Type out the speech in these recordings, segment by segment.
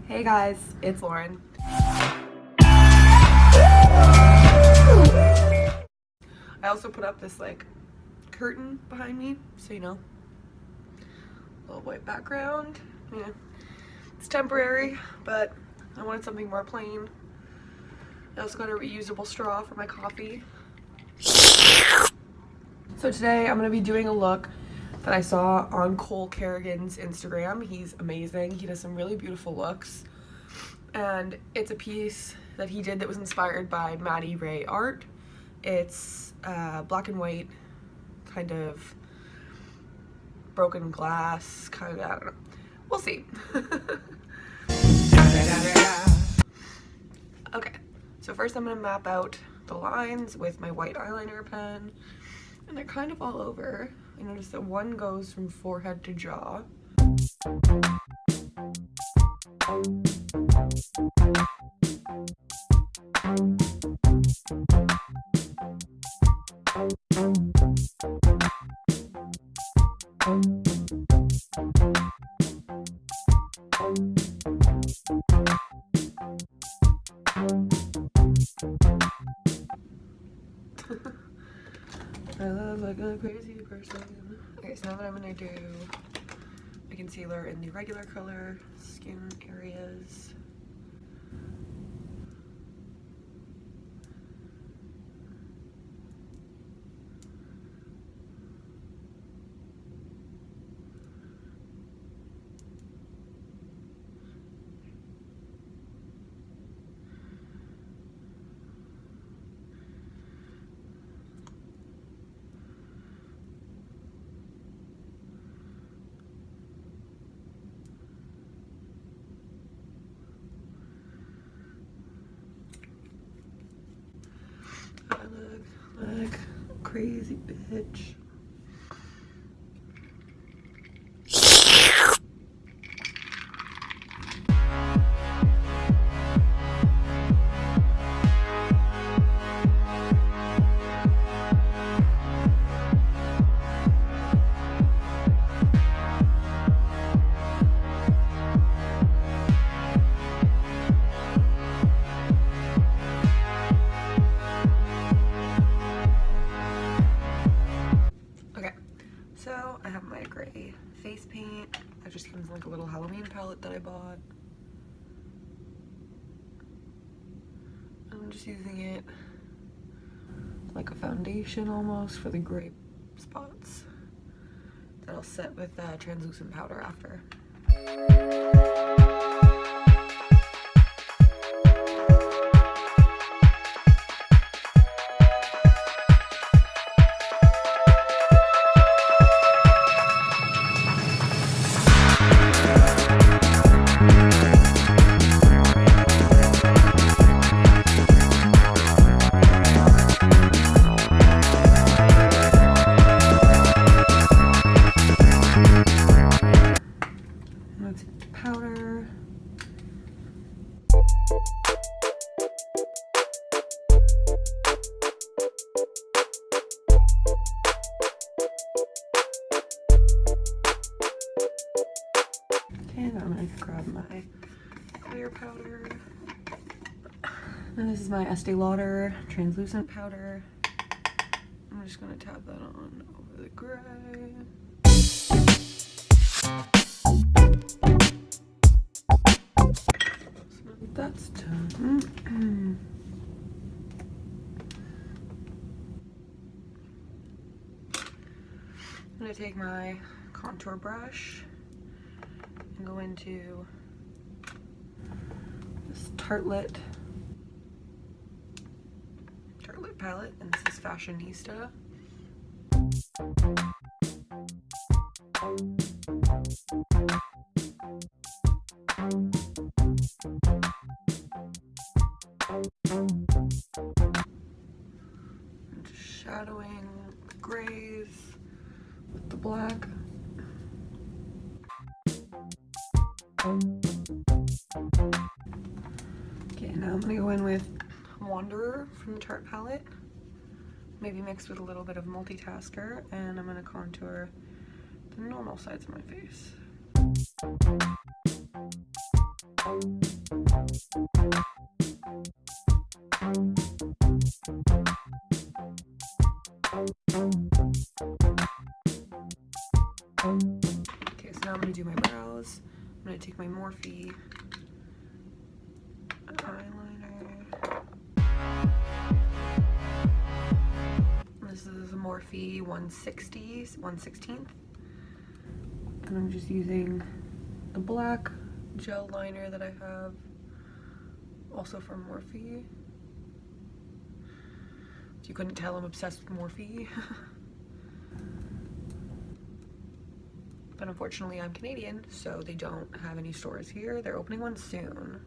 Hey guys, it's Lauren. I also put up this like curtain behind me, so you know, little white background. Yeah, it's temporary, but I wanted something more plain. I also got a reusable straw for my coffee. So today I'm gonna be doing a look that I saw on Cole Kerrigan's Instagram. He's amazing. He does some really beautiful looks. And it's a piece that he did that was inspired by maddyrae.art. It's black and white, kind of broken glass, kind of, I don't know. We'll see. Okay, so first I'm gonna map out the lines with my white eyeliner pen. And they're kind of all over. I noticed that one goes from forehead to jaw. I love like a crazy person. Okay, so now what I'm gonna do, a concealer in the regular color skin areas. I look like a crazy bitch. So I have my gray face paint. That just comes in like a little Halloween palette that I bought. I'm just using it like a foundation almost for the gray spots. Then I'll set with translucent powder after. Powder. And I'm gonna grab my clear powder. And this is my Estee Lauder translucent powder. I'm just gonna tap that on over the gray. That's done. I'm going to take my contour brush and go into this Tartelette palette, and this is Fashionista. I'm just shadowing the grays with the black. Okay, now I'm gonna go in with Wanderer from the Tarte palette, maybe mixed with a little bit of Multitasker, and I'm gonna contour the normal sides of my face. Morphe eyeliner. This is a Morphe 1/16th. And I'm just using the black gel liner that I have, also from Morphe. If you couldn't tell, I'm obsessed with Morphe. But unfortunately I'm Canadian, so they don't have any stores here. They're opening one soon.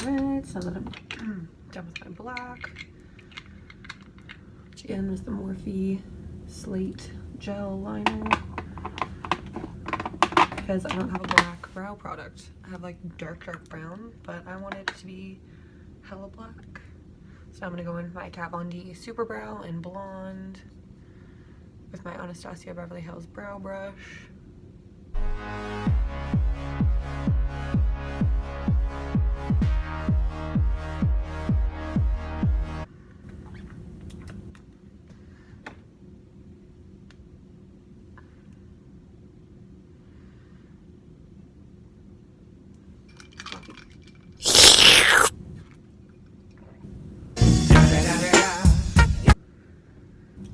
Alright, so that I'm done with my black. Again, is the Morphe Slate Gel Liner, because I don't have a black brow product. I have like dark brown, but I want it to be hella black. So I'm gonna go in with my Kat Von D Super Brow in blonde with my Anastasia Beverly Hills brow brush.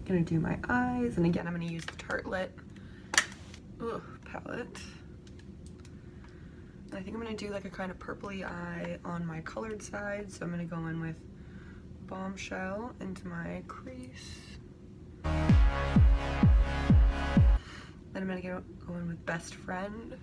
Gonna do my eyes, and again I'm gonna use the Tartelette palette. And I think I'm gonna do like a kind of purpley eye on my colored side, so I'm gonna go in with Bombshell into my crease. Then I'm gonna go in with Best Friend.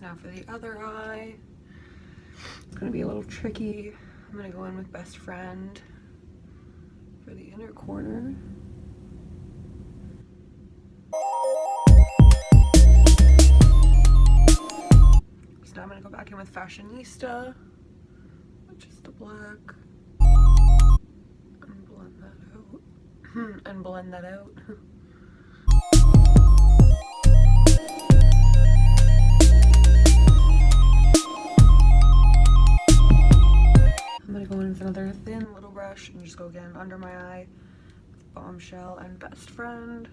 Now for the other eye, it's gonna be a little tricky. I'm gonna go in with Best Friend for the inner corner. So now I'm gonna go back in with Fashionista, which is the black, and blend that out. I'm gonna go in with another thin little brush and just go again under my eye with Bombshell and Best Friend.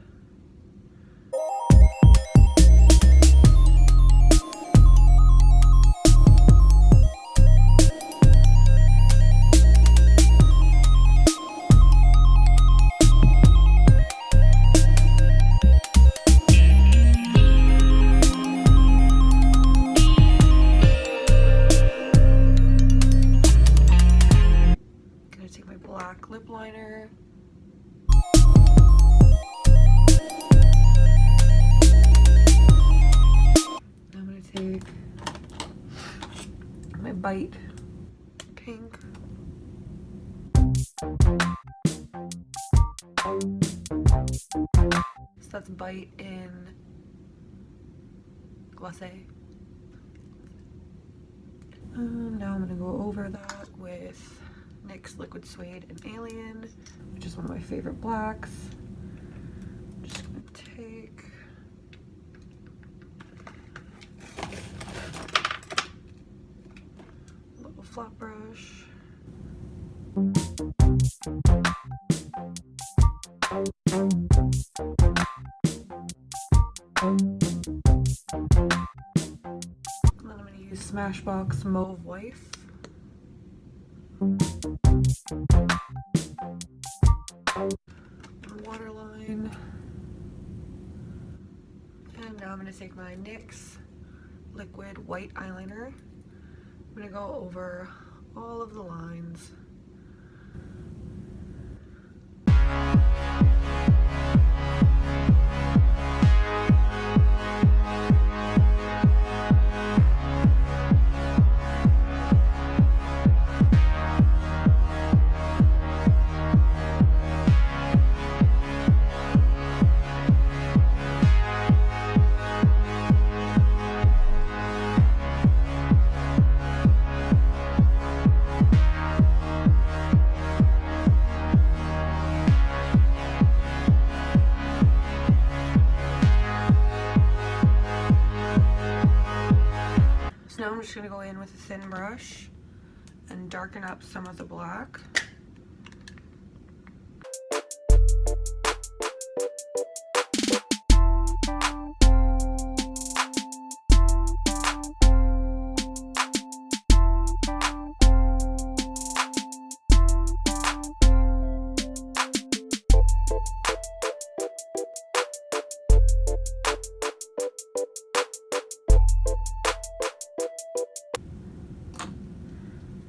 Lip liner. I'm going to take my Bite pink. So that's Bite in Glacé. Now I'm going to go over that with NYX Liquid Suede and Alien, which is one of my favorite blacks. I'm just gonna take a little flat brush. And then I'm gonna use Smashbox Mauve Wife. Waterline. And now I'm going to take my NYX liquid white eyeliner. I'm going to go over all of the lines. just going to go in with a thin brush and darken up some of the black.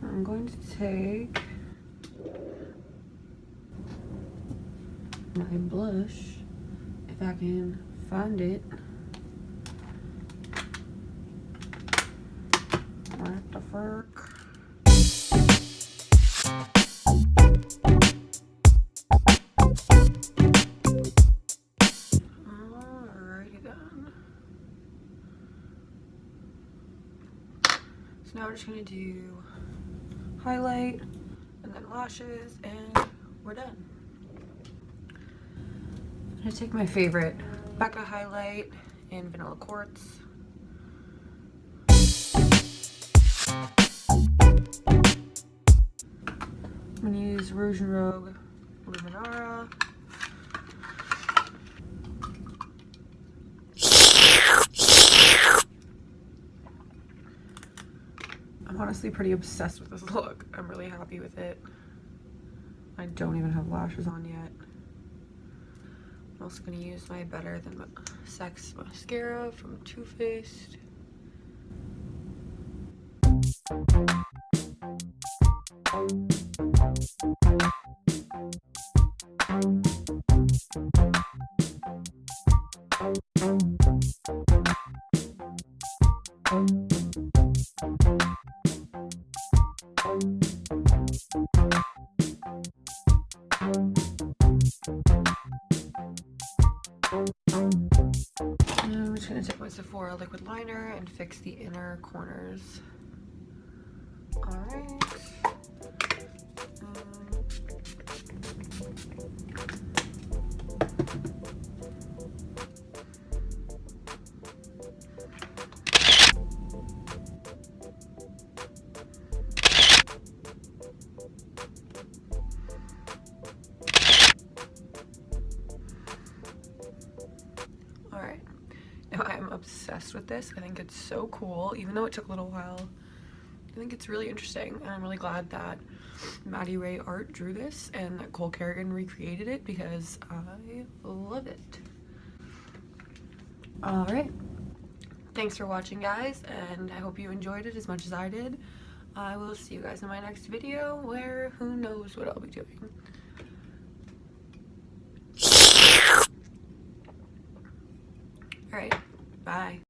I'm going to take my blush, if I can find it. What the frick? Alrighty then. So now we're just gonna do highlight and then lashes, and we're done. I'm gonna take my favorite Becca highlight in Vanilla Quartz. I'm gonna use Rouge and Rogue Luminara. I'm honestly pretty obsessed with this look. I'm really happy with it. I don't even have lashes on yet. I'm also going to use my Better Than Sex mascara from Too Faced. I'm just going to take my Sephora liquid liner and fix the inner corners. Alright. Alright, now I'm obsessed with this. I think it's so cool, even though it took a little while. I think it's really interesting, and I'm really glad that maddyrae.art drew this and that Cole Kerrigan recreated it, because I love it. Alright, thanks for watching, guys, and I hope you enjoyed it as much as I did. I will see you guys in my next video, where who knows what I'll be doing. Alright, bye.